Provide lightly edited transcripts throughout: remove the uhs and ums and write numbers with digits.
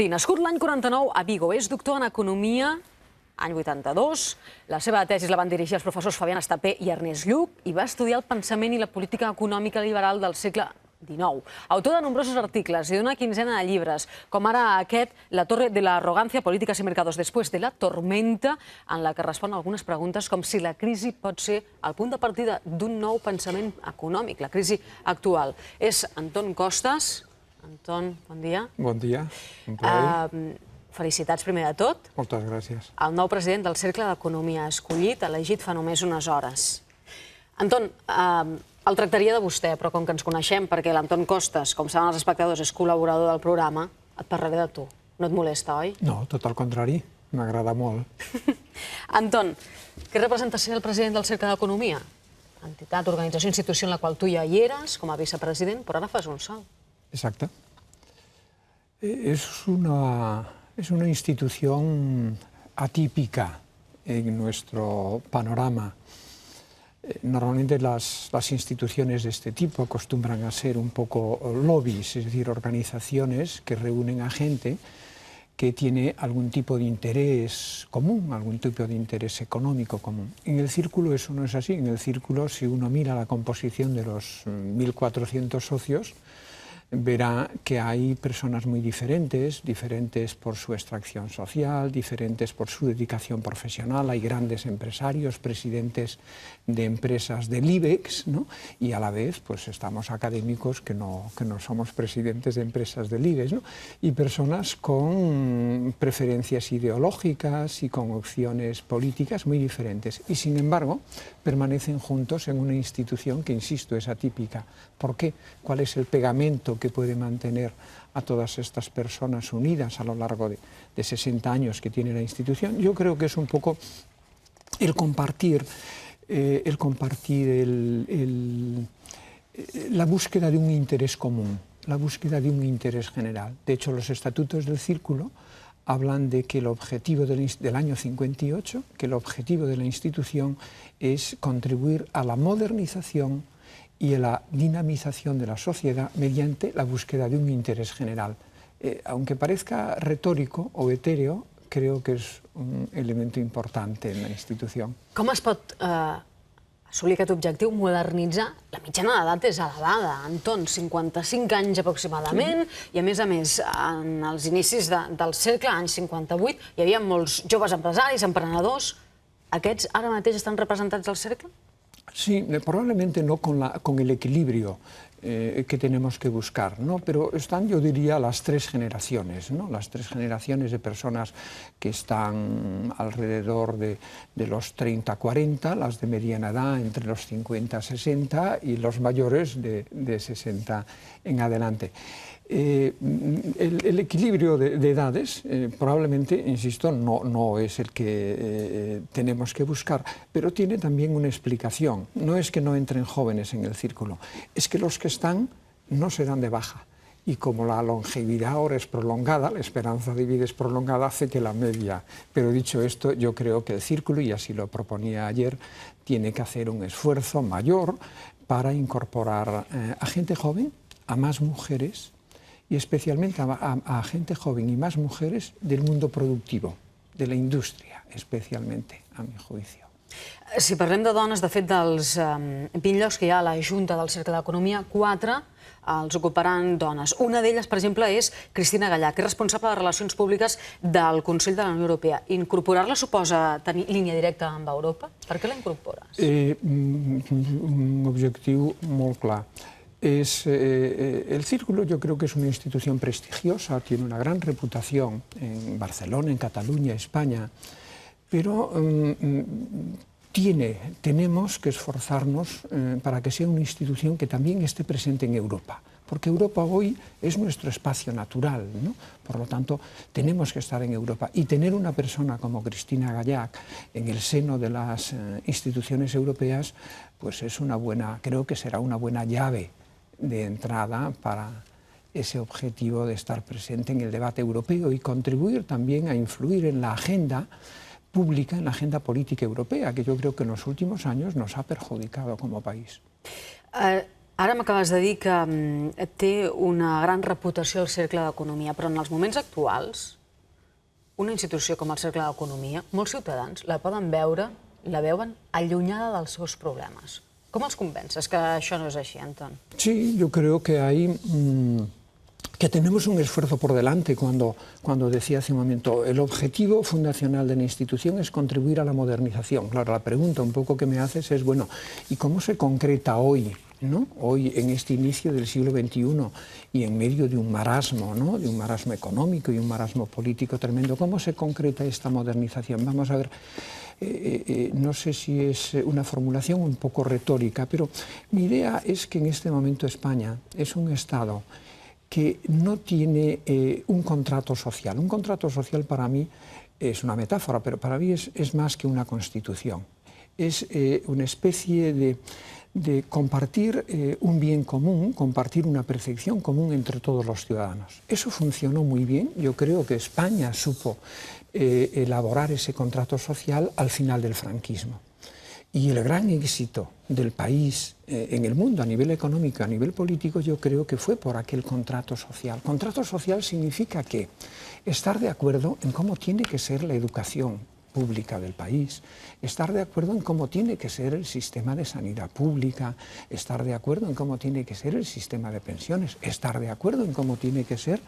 Martí, nascut l'any 49 a Vigo, és doctor en Economia, any 82. La seva tesi la van dirigir els professors Fabián Estapé i Ernest Lluch i va estudiar el pensament i la política econòmica liberal del segle XIX. Autor de nombrosos articles i d'una quinzena de llibres, com ara aquest, La torre de la arrogancia, políticas y mercados después de la tormenta, en la que respon a algunes preguntes com si la crisi pot ser el punt de partida d'un nou pensament econòmic, la crisi actual. És Anton Costas. Anton, bon dia. Bon dia, un plaer. Felicitats primer de tot. Moltes gràcies. El nou president del Cercle d'Economia escollit, elegit fa només unes hores. Anton, el tractaria de vostè, però com que ens coneixem, perquè l'Anton Costas, com saben els espectadors, és col·laborador del programa, et parlaré de tu. No et molesta, oi? No, tot al contrari. M'agrada molt. Anton, què representa ser el president del Cercle d'Economia? Entitat, organització, institució en la qual tu ja hi eres, com a vicepresident, però ara fas un salt. Exacte. Es una institución atípica en nuestro panorama. Normalmente las instituciones de este tipo acostumbran a ser un poco lobbies, es decir, organizaciones que reúnen a gente que tiene algún tipo de interés común, algún tipo de interés económico común. En el círculo eso no es así. En el círculo, si uno mira la composición de los 1.400 socios, verá que hay personas muy diferentes, diferentes por su extracción social, diferentes por su dedicación profesional. Hay grandes empresarios, presidentes de empresas del IBEX, ¿no? Y a la vez pues estamos académicos que no somos presidentes de empresas del IBEX, ¿no? Y personas con preferencias ideológicas y con opciones políticas muy diferentes. Y sin embargo, permanecen juntos en una institución que, insisto, es atípica. ¿Por qué? ¿Cuál es el pegamento que puede mantener a todas estas personas unidas a lo largo de 60 años que tiene la institución? Yo creo que es un poco el compartir, la búsqueda de un interés común, la búsqueda de un interés general. De hecho, los estatutos del Círculo hablan de que el objetivo del año 58, que el objetivo de la institución es contribuir a la modernización y a la dinamización de la sociedad mediante la búsqueda de un interés general. Aunque parezca retórico o etéreo, creo que és un element important en la institució. Com es pot assolir aquest objectiu, modernitzar? La mitjana d'edat és elevada, Anton, 55 anys aproximadament, i a més, en els inicis del cercle, anys 58, hi havia molts joves empresaris, emprenedors. Aquests ara mateix estan representats al cercle? Sí, probablemente no con el equilibrio que tenemos que buscar, ¿no? Pero están, yo diría, las tres generaciones, ¿no? Las tres generaciones de personas que están alrededor de los 30-40, las de mediana edad entre los 50-60 y los mayores de 60 en adelante. El equilibrio de edades probablemente, insisto, no es el que tenemos que buscar, pero tiene también una explicación. No es que no entren jóvenes en el círculo, es que los que están no se dan de baja. Y como la longevidad ahora es prolongada, la esperanza de vida es prolongada, hace que la media. Pero dicho esto, yo creo que el círculo, y así lo proponía ayer, tiene que hacer un esfuerzo mayor para incorporar a gente joven, a más mujeres, y especialmente a gente joven y más mujeres del mundo productivo, de la indústria, especialmente, a mi juicio. Si parlem de dones, de fet, dels 20 llocs que hi ha a la Junta del Cercle d'Economia, 4 els ocuparan dones. Una d'elles, per exemple, és Cristina Gallà, que és responsable de Relacions Públiques del Consell de la Unió Europea. Incorporar-la suposa tenir línia directa amb Europa? Per què la incorpores? Un objectiu molt clar. El Círculo yo creo que es una institución prestigiosa, tiene una gran reputación en Barcelona, en Cataluña, España, pero tenemos que esforzarnos para que sea una institución que también esté presente en Europa, porque Europa hoy es nuestro espacio natural, ¿no? Por lo tanto, tenemos que estar en Europa. Y tener una persona como Cristina Gallà en el seno de las instituciones europeas, pues es creo que será una buena llave de entrada para ese objetivo de estar presente en el debate europeo y contribuir también a influir en la agenda pública, en la agenda política europea, que yo creo que en los últimos años nos ha perjudicado como país. Ara m'acabes de dir que té una gran reputació el Cercle d'Economia, però en els moments actuals, una institució com el Cercle d'Economia, molts ciutadans la poden veure, la veuen allunyada dels seus problemes. Com els convences que això no és així, Anton? Sí, yo creo que hay... que tenemos un esfuerzo por delante cuando decía hace un momento, el objetivo fundacional de la institución es contribuir a la modernización. Claro, la pregunta un poco que me haces es, bueno, ¿y cómo se concreta hoy, ¿no? Hoy, en este inicio del siglo XXI y en medio de un marasmo, ¿no? De un marasmo económico y un marasmo político tremendo, ¿cómo se concreta esta modernización? Vamos a ver, no sé si es una formulación un poco retórica, pero mi idea es que en este momento España es un Estado que no tiene un contrato social. Un contrato social para mí es una metáfora, pero para mí es más que una constitución. Es una especie de compartir un bien común, compartir una percepción común entre todos los ciudadanos. Eso funcionó muy bien. Yo creo que España supo elaborar ese contrato social al final del franquismo. Y el gran éxito del país en el mundo, a nivel económico, a nivel político, yo creo que fue por aquel contrato social. Contrato social significa que estar de acuerdo en cómo tiene que ser la educación pública del país, estar de acuerdo en cómo tiene que ser el sistema de sanidad pública, estar de acuerdo en cómo tiene que ser el sistema de pensiones, estar de acuerdo en cómo tiene que ser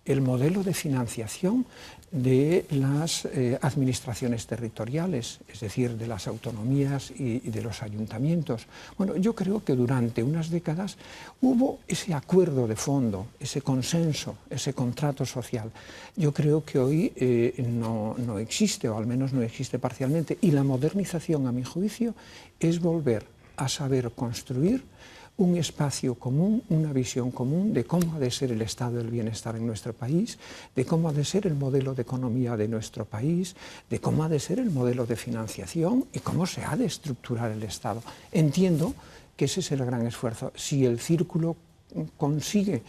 el modelo de financiación de las administraciones territoriales, es decir, de las autonomías y de los ayuntamientos. Bueno, yo creo que durante unas décadas hubo ese acuerdo de fondo, ese consenso, ese contrato social. Yo creo que hoy no existe, o al menos no existe parcialmente, y la modernización, a mi juicio, es volver a saber construir un espacio común, una visión común de cómo ha de ser el estado del bienestar en nuestro país, de cómo ha de ser el modelo de economía de nuestro país, de cómo ha de ser el modelo de financiación y cómo se ha de estructurar el Estado. Entiendo que ese es el gran esfuerzo. Si el círculo consigue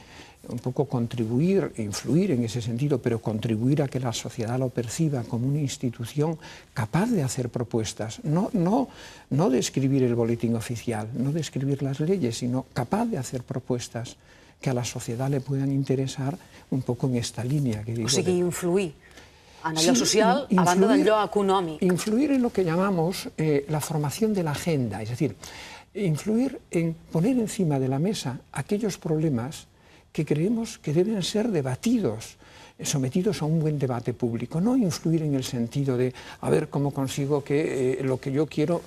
un poco contribuir, influir en ese sentido, pero contribuir a que la sociedad lo perciba como una institución capaz de hacer propuestas, no de escribir el boletín oficial, no de escribir las leyes, sino capaz de hacer propuestas que a la sociedad le puedan interesar un poco en esta línea que digo. O sigui, influir en allò social a banda d'allò econòmic. Influir en lo que llamamos la formación de la agenda, es decir, influir en poner encima de la mesa aquellos problemas que creemos que deben ser debatidos, sometidos a un buen debate público, no influir en el sentido de a ver cómo consigo que lo que yo quiero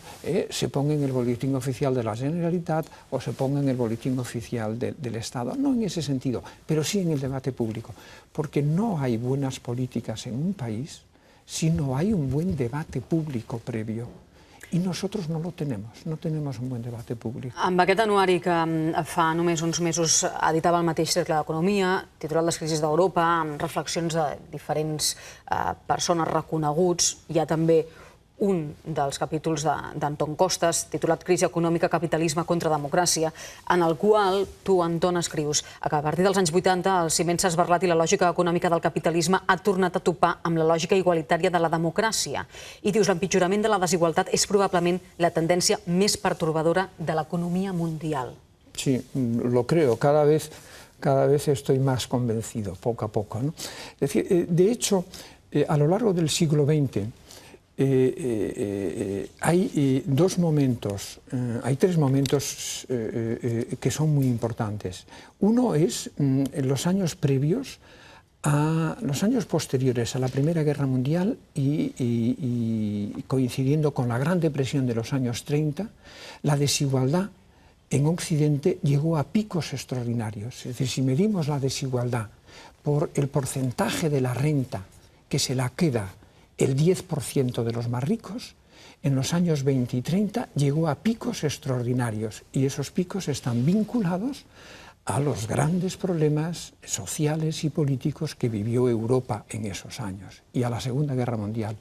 se ponga en el boletín oficial de la Generalitat o se ponga en el boletín oficial del Estado, no en ese sentido, pero sí en el debate público, porque no hay buenas políticas en un país si no hay un buen debate público previo. I nosaltres no lo tenemos, no tenemos un buen debate públic. Amb aquest anuari que fa només uns mesos editava el mateix Cercle d'Economia, titulat Les crisis d'Europa, amb reflexions de diferents persones reconeguts, hi ha també un dels capítols d'Anton Costas, titulat Crisi econòmica, capitalisme contra democràcia, en el qual tu, Anton, escrius que a partir dels anys 80 el ciment s'ha esberlat i la lògica econòmica del capitalisme ha tornat a topar amb la lògica igualitària de la democràcia. I dius, l'empitjorament de la desigualtat és probablement la tendència més pertorbadora de l'economia mundial. Sí, lo creo. Cada vez estoy más convencido, poco a poco, ¿no? Es decir, de hecho, a lo largo del siglo XX, hay dos momentos, hay tres momentos que son muy importantes. Uno es en los años previos a los años posteriores a la Primera Guerra Mundial y coincidiendo con la Gran Depresión de los años 30, la desigualdad en Occidente llegó a picos extraordinarios. Es decir, si medimos la desigualdad por el porcentaje de la renta que se la queda el 10% de los más ricos, en los años 20 y 30 llegó a picos extraordinarios y esos picos están vinculados a los grandes problemas sociales y políticos que vivió Europa en esos años y a la Segunda Guerra Mundial.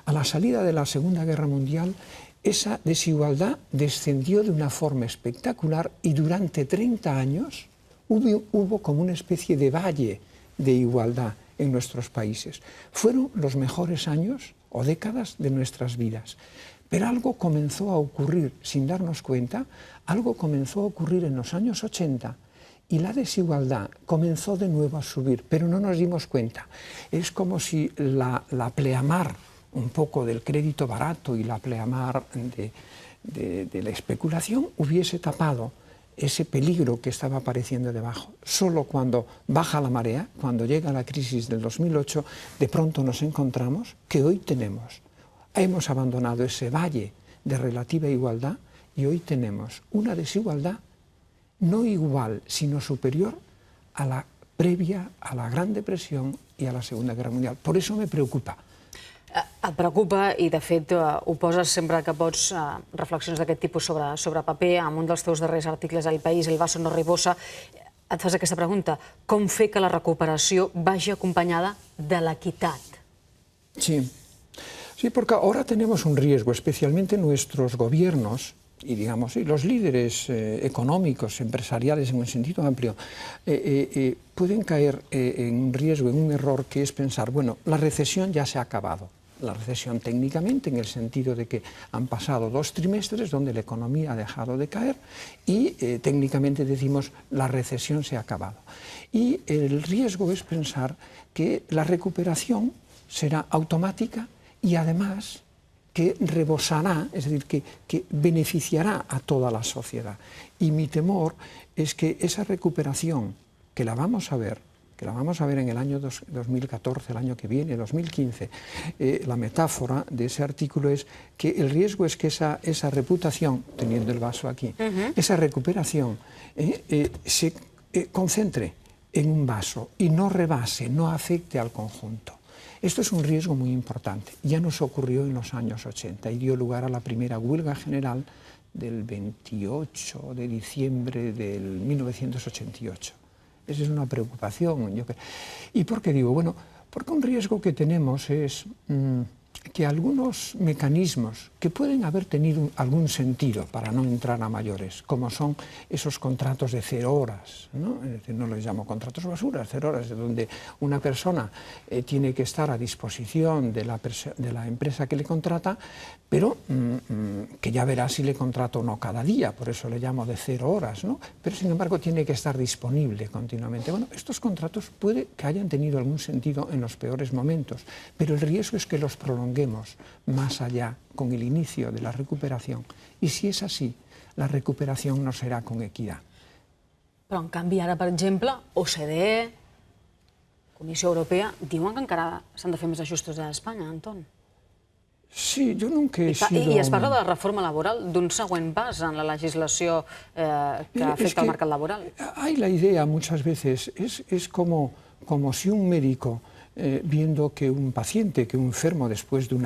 A la salida de la Segunda Guerra Mundial, esa desigualdad descendió de una forma espectacular y durante 30 años hubo como una especie de valle de igualdad en nuestros países. Fueron los mejores años o décadas de nuestras vidas. Pero algo comenzó a ocurrir sin darnos cuenta, algo comenzó a ocurrir en los años 80 y la desigualdad comenzó de nuevo a subir, pero no nos dimos cuenta. Es como si la pleamar un poco del crédito barato y la pleamar de la especulación hubiese tapado ese peligro que estaba apareciendo debajo. Solo cuando baja la marea, cuando llega la crisis del 2008, de pronto nos encontramos que hoy hemos abandonado ese valle de relativa igualdad y hoy tenemos una desigualdad no igual, sino superior a la prèvia a la Gran Depressió i a la Segona Guerra Mundial. Per això me preocupa. Et preocupa i, de fet, ho poses sempre que pots reflexions d'aquest tipus sobre paper. En un dels teus darrers articles al País, El vaso no rebosa, et fas aquesta pregunta. Com fer que la recuperació vagi acompanyada de l'equitat? Sí, porque ahora tenemos un riesgo, especialmente nuestros gobiernos, y digamos, los líderes económicos, empresariales en un sentido amplio, pueden caer en un riesgo, en un error que es pensar, bueno, la recesión ya se ha acabado. La recesión técnicamente en el sentido de que han pasado 2 trimestres donde la economía ha dejado de caer y técnicamente decimos la recesión se ha acabado. Y el riesgo es pensar que la recuperación será automática y además que rebosará, es decir, que beneficiará a toda la sociedad. Y mi temor es que esa recuperación, que la vamos a ver en el año 2014, el año que viene, 2015, la metáfora de ese artículo es que el riesgo es que esa reputación, teniendo el vaso aquí, esa recuperación se concentre en un vaso y no rebase, no afecte al conjunto. Esto es un riesgo muy importante. Ya nos ocurrió en los años 80 y dio lugar a la primera huelga general del 28 de diciembre del 1988. Esa es una preocupación. ¿Y por qué digo? Bueno, porque un riesgo que tenemos es que algunos mecanismos que pueden haber tenido algún sentido, para no entrar a mayores, como son esos contratos de 0 horas, ¿no? Es decir, no los llamo contratos basura, 0 horas, donde una persona tiene que estar a disposición de la empresa que le contrata, pero que ya verá si le contrata o no cada día, por eso le llamo de 0 horas, ¿no? Pero sin embargo tiene que estar disponible continuamente. Bueno, estos contratos puede que hayan tenido algún sentido en los peores momentos, pero el riesgo es que los prolonguemos más allá con el inicio de la recuperación. Y si és així, la recuperació no serà con equidad. Però, en canvi, ara, per exemple, OCDE, Comissió Europea, diuen que encara s'han de fer més ajustos a Espanya, Anton. Sí, yo nunca he sido... I es parla de la reforma laboral, d'un següent pas en la legislació que afecta al mercat laboral. Hay la idea muchas veces, es como si un médico viendo que un paciente, que un enfermo después de un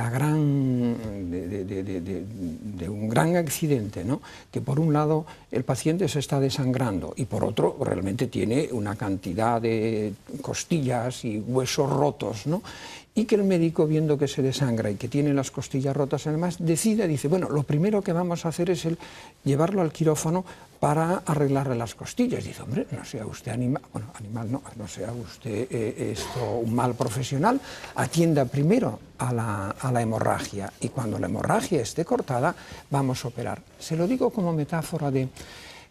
gran accidente, ¿no? Que por un lado el paciente se está desangrando y por otro realmente tiene una cantidad de costillas y huesos rotos, ¿no? Y que el médico, viendo que se desangra y que tiene las costillas rotas, además dice, bueno, lo primero que vamos a hacer es llevarlo al quirófano para arreglarle las costillas. Dice, hombre, no sea usted animal, bueno, animal no sea usted un mal profesional, atienda primero a la hemorragia y cuando la hemorragia esté cortada, vamos a operar. Se lo digo como metáfora de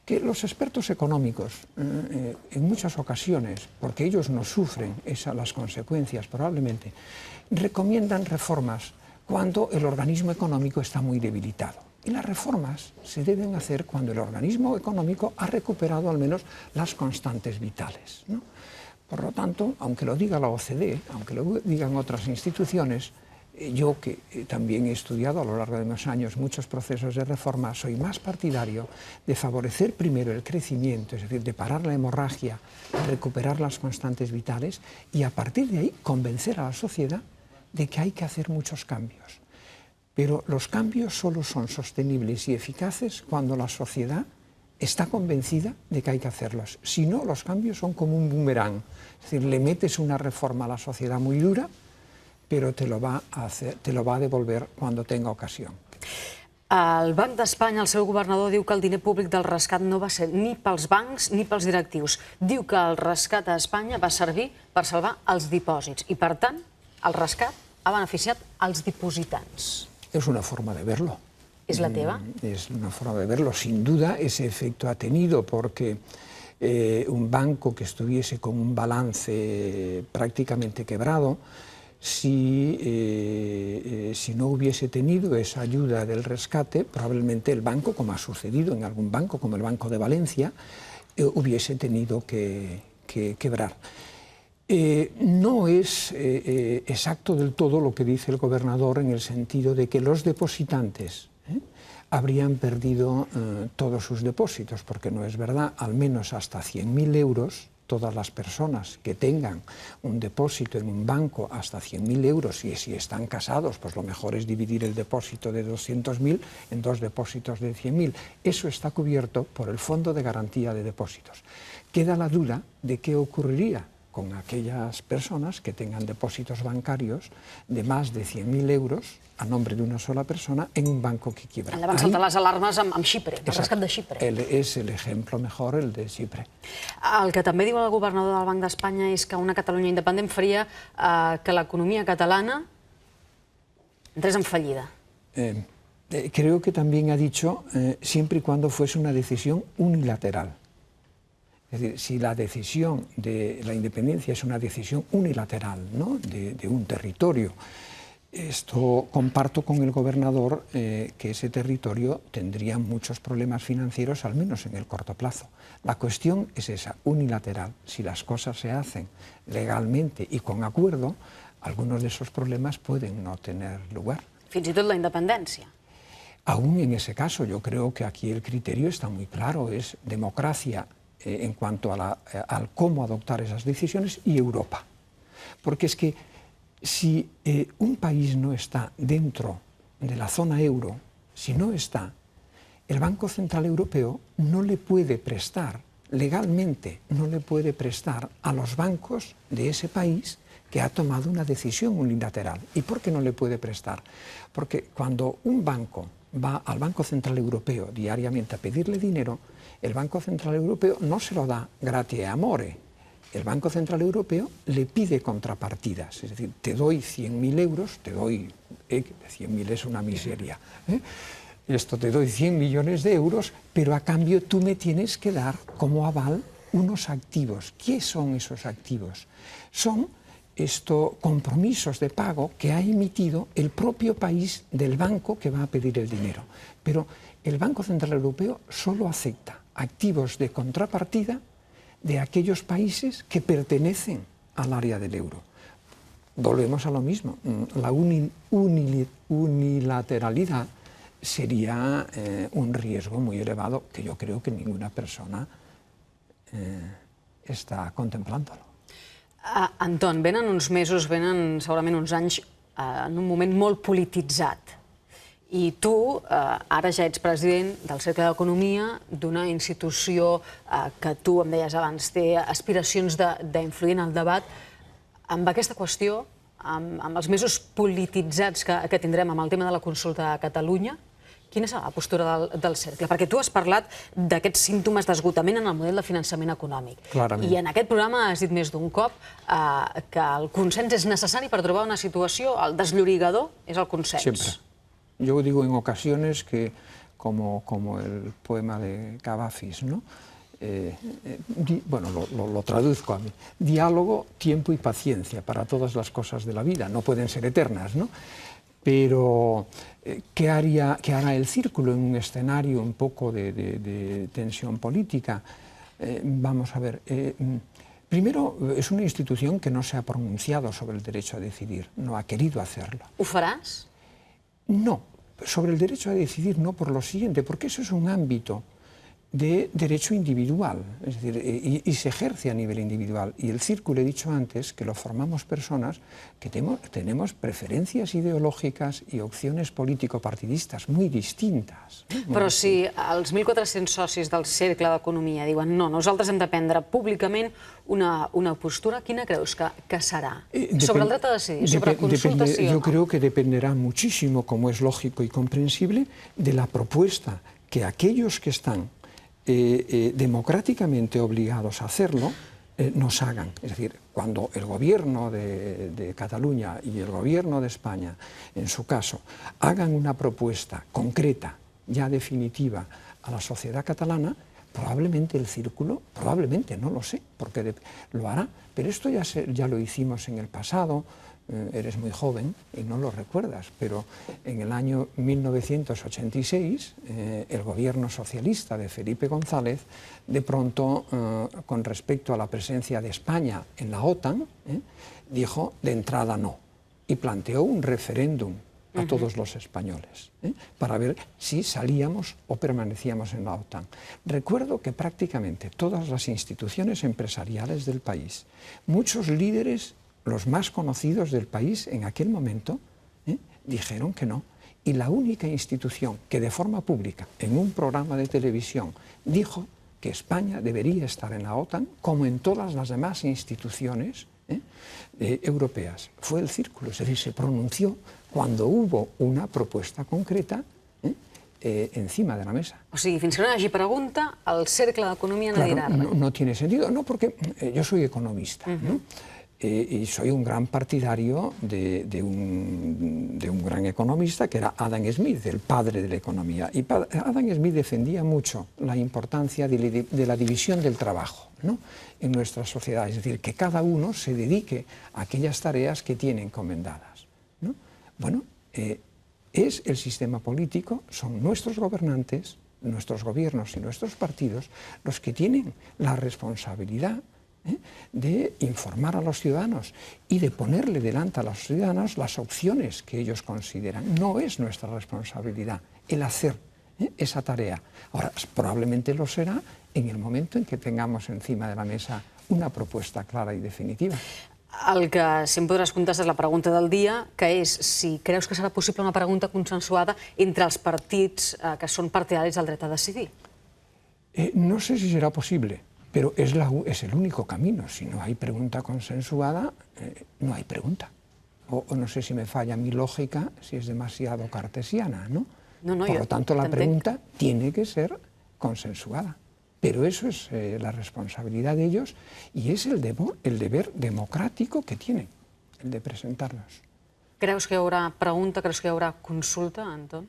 que los expertos económicos, en muchas ocasiones, porque ellos no sufren las consecuencias probablemente, recomiendan reformas cuando el organismo económico está muy debilitado. Y las reformas se deben hacer cuando el organismo económico ha recuperado al menos las constantes vitales, ¿no? Por lo tanto, aunque lo diga la OCDE, aunque lo digan otras instituciones, yo que también he estudiado a lo largo de unos años muchos procesos de reforma, soy más partidario de favorecer primero el crecimiento, es decir, de parar la hemorragia, de recuperar las constantes vitales y a partir de ahí convencer a la sociedad de que hay que hacer muchos cambios. Pero los cambios solo son sostenibles y eficaces cuando la sociedad está convencida de que hay que hacerlos. Si no, los cambios son como un boomerang, es decir, le metes una reforma a la sociedad muy dura, però te lo va a devolver cuando tenga ocasión. El Banc d'Espanya, el seu governador, diu que el diner públic del rescat no va ser ni pels bancs ni pels directius. Diu que el rescat a Espanya va servir per salvar els dipòsits i, per tant, el rescat ha beneficiat els dipositants. Es una forma de verlo. ¿Es la teva? Es una forma de verlo. Sin duda, ese efecto ha tenido, porque un banco que estuviese con un balance prácticamente quebrado, si no hubiese tenido esa ayuda del rescate, probablemente el banco, como ha sucedido en algún banco, como el Banco de Valencia, hubiese tenido que quebrar. No es exacto del todo lo que dice el gobernador, en el sentido de que los depositantes habrían perdido todos sus depósitos, porque no es verdad. Al menos hasta 100.000 euros, todas las personas que tengan un depósito en un banco hasta 100.000 euros, y si están casados, pues lo mejor es dividir el depósito de 200.000 en 2 depósitos de 100.000. Eso está cubierto por el Fondo de Garantía de Depósitos. Queda la duda de qué ocurriría con aquellas personas que tengan depósitos bancarios de más de 100.000 euros a nombre de una sola persona en un banco que quiebra. Allà van saltar les alarmes amb Xipre, el rescat de Xipre. És l'ejemplo mejor, el de Xipre. El que també diu el governador del Banc d'Espanya és que una Catalunya independent faria que l'economia catalana entrés en fallida. Creo que también ha dicho siempre y cuando fuese una decisión unilateral. Es decir, si la decisión de la independencia es una decisión unilateral, ¿no?, de un territorio, esto comparto con el gobernador que ese territorio tendría muchos problemas financieros, al menos en el corto plazo. La cuestión es esa, unilateral. Si las cosas se hacen legalmente y con acuerdo, algunos de esos problemas pueden no tener lugar. Fins i tot la independència. Aún en ese caso, yo creo que aquí el criterio está muy claro, es democracia en cuanto al cómo adoptar esas decisiones, y Europa. Porque es que si un país no está dentro de la zona euro, si no está, el Banco Central Europeo no le puede prestar, legalmente no le puede prestar a los bancos de ese país que ha tomado una decisión unilateral. ¿Y por qué no le puede prestar? Porque cuando un banco va al Banco Central Europeo diariamente a pedirle dinero, el Banco Central Europeo no se lo da gratia amore. El Banco Central Europeo le pide contrapartidas, es decir, te doy 100.000 euros, te doy, 100.000 es una miseria, esto te doy 100 millones de euros, pero a cambio tú me tienes que dar como aval unos activos. ¿Qué son esos activos? Son estos compromisos de pago que ha emitido el propio país del banco que va a pedir el dinero. Pero el Banco Central Europeo solo acepta activos de contrapartida de aquellos países que pertenecen al área del euro. Volvemos a lo mismo. La unilateralidad sería un riesgo muy elevado que yo creo que ninguna persona està contemplant-lo. Anton, venen uns mesos, venen segurament uns anys en un moment molt polititzat. I tu ara ja ets president del Cercle d'Economia, d'una institució que tu, em deies abans, té aspiracions d'influir en el debat. Amb aquesta qüestió, amb els mesos polititzats que tindrem amb el tema de la consulta a Catalunya, quina serà la postura del Cercle? Perquè tu has parlat d'aquests símptomes d'esgotament en el model de finançament econòmic. Clarament. I en aquest programa has dit més d'un cop que el consens és necessari per trobar una situació, el desllorigador és el consens. Siempre. Yo digo en ocasiones que, como el poema de Cavafis, ¿no? Bueno, lo traduzco a mí. Diálogo, tiempo y paciencia para todas las cosas de la vida. No pueden ser eternas, ¿no? Pero, ¿qué hará el Círculo en un escenario un poco de tensión política? Vamos a ver. Primero, es una institución que no se ha pronunciado sobre el derecho a decidir, no ha querido hacerlo. Ho faràs? No, sobre el derecho a decidir no, por lo siguiente, porque eso es un ámbito de derecho individual, es decir, y se ejerce a nivel individual. Y el Círculo, he dicho antes, que lo formamos personas que tenemos preferencias ideológicas y opciones político-partidistas muy distintas. Però si els 1.400 socis del Cercle d'Economia diuen no, nosaltres hem de prendre públicament una postura, quina creus que serà? Sobre el dret a decidir, sobre consulta sí o no? Yo creo que dependerá muchísimo, como es lógico y comprensible, de la propuesta que aquellos que están democráticamente obligados a hacerlo nos hagan. Es decir, cuando el gobierno de Cataluña y el gobierno de España, en su caso, hagan una propuesta concreta, ya definitiva, a la sociedad catalana, probablemente el círculo, probablemente, no lo sé, porque lo hará, pero esto ya lo hicimos en el pasado. Eres muy joven y no lo recuerdas, pero en el año 1986 el gobierno socialista de Felipe González, de pronto, con respecto a la presencia de España en la OTAN, dijo de entrada no, y planteó un referéndum a todos los españoles, para ver si salíamos o permanecíamos en la OTAN. Recuerdo que prácticamente todas las instituciones empresariales del país, muchos líderes, los más conocidos del país en aquel momento, dijeron que no. Y la única institución que de forma pública, en un programa de televisión, dijo que España debería estar en la OTAN, como en todas las demás instituciones europeas, fue el Círculo. Es decir, se pronunció cuando hubo una propuesta concreta encima de la mesa. O sigui, fins que no hi hagi pregunta, el Cercle d'Economia no dirà res. No tiene sentido, no, porque yo soy economista, ¿no? Y soy un gran partidario de un gran economista que era Adam Smith, el padre de la economía. Y Adam Smith defendía mucho la importancia de la división del trabajo, ¿no?, en nuestra sociedad. Es decir, que cada uno se dedique a aquellas tareas que tiene encomendadas, ¿no? Bueno, es el sistema político, son nuestros gobernantes, nuestros gobiernos y nuestros partidos los que tienen la responsabilidad de informar a los ciudadanos y de ponerle delante a los ciudadanos las opciones que ellos consideran. No es nuestra responsabilidad el hacer esa tarea. Ahora, probablemente lo será en el momento en que tengamos encima de la mesa una propuesta clara y definitiva. El que sí em podràs contestar és la pregunta del dia, que és si creus que serà possible una pregunta consensuada entre els partits que són partidaris del dret a decidir. No sé si será posible, pero es el único camino. Si no hay pregunta consensuada, no hay pregunta. O no sé si me falla mi lógica, si es demasiado cartesiana, ¿no? Por lo tanto, la pregunta tiene que ser consensuada. Pero eso es la responsabilidad de ellos y es el deber democrático que tienen, el de presentarnos. Creus que hi haurà pregunta, creus que hi haurà consulta, Anton?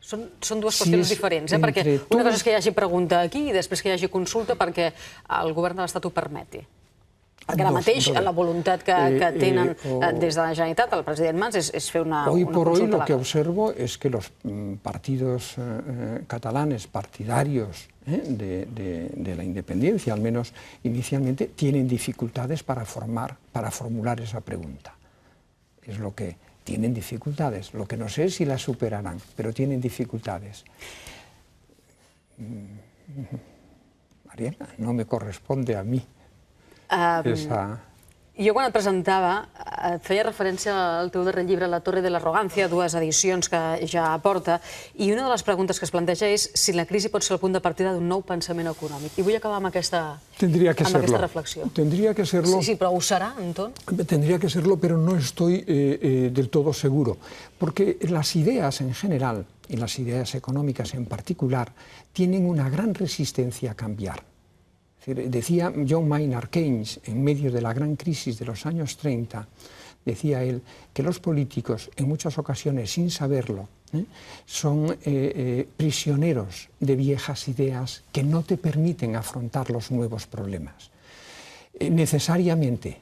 Són dues qüestions diferents, perquè una cosa és que hi hagi pregunta aquí i després que hi hagi consulta perquè el govern de l'Estat ho permeti. Perquè ara mateix la voluntat que tenen des de la Generalitat, el president Mas, és fer una consulta legal. Hoy por hoy lo que legal. observo es que los partidos catalanes partidarios de la independencia, al menos inicialmente, tienen dificultades para formular esa pregunta. Es lo que tienen dificultades. Lo que no sé es si las superarán, pero tienen dificultades. Mariana, no me corresponde a mí. Jo quan et presentava et feia referència al teu darrer llibre, La torre de l'arrogància, dues edicions que ja aporta, i una de les preguntes que es planteja és si la crisi pot ser el punt de partida d'un nou pensament econòmic. I vull acabar amb aquesta reflexió. Tendría que serlo. Sí, però ho serà, Anton? Tendría que serlo, pero no estoy del todo seguro, porque las ideas en general, y las ideas económicas en particular, tienen una gran resistencia a cambiar. Decía John Maynard Keynes, en medio de la gran crisis de los años 30, decía él que los políticos, en muchas ocasiones sin saberlo, son prisioneros de viejas ideas que no te permiten afrontar los nuevos problemas. Necesariamente,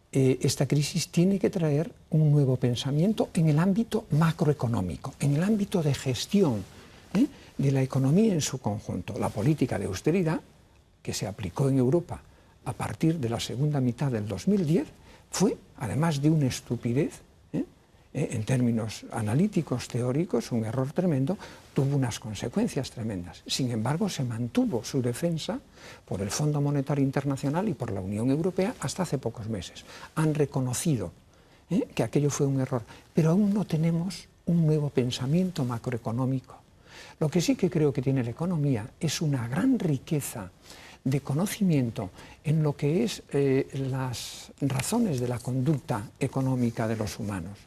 esta crisis tiene que traer un nuevo pensamiento en el ámbito macroeconómico, en el ámbito de gestión de la economía en su conjunto. La política de austeridad que se aplicó en Europa a partir de la segunda mitad del 2010 fue, además de una estupidez, en términos analíticos, teóricos, un error tremendo, tuvo unas consecuencias tremendas. Sin embargo, se mantuvo su defensa por el Fondo Monetario Internacional y por la Unión Europea hasta hace pocos meses. Han reconocido que aquello fue un error, pero aún no tenemos un nuevo pensamiento macroeconómico. Lo que sí que creo que tiene la economía es una gran riqueza de conocimiento en lo que es las razones de la conducta económica de los humanos.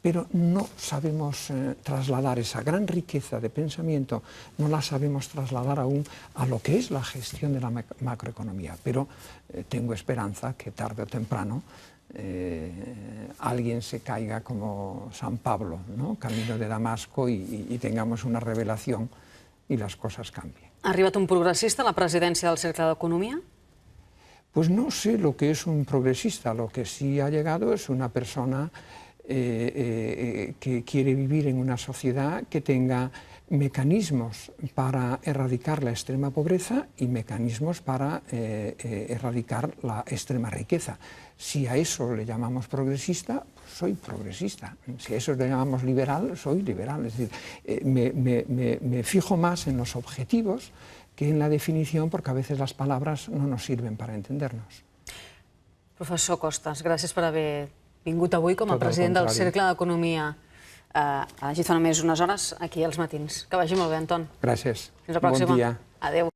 pero no sabemos trasladar esa gran riqueza de pensamiento, no la sabemos trasladar aún a lo que es la gestión de la macroeconomía. Pero tengo esperanza que tarde o temprano alguien se caiga como San Pablo, ¿no? Camino de Damasco, y tengamos una revelación y las cosas cambien. Ha arribat un progressista a la presidència del Cercle d'Economia? Pues no sé lo que es un progresista, lo que sí ha llegado es una persona que quiere vivir en una sociedad que tenga mecanismos para erradicar la extrema pobreza y mecanismos para erradicar la extrema riqueza. Si a eso le llamamos progresista, pues soy progresista. Si a eso le llamamos liberal, soy liberal. Es decir, me fijo más en los objetivos que en la definición, porque a veces las palabras no nos sirven para entendernos. Professor Costas, gràcies per haver vingut avui com a president del Cercle d'Economia. Ha llegit fa només unes hores aquí als matins. Que vagi molt bé, Anton. Gràcies. Fins la pròxima. Bon dia. Adéu.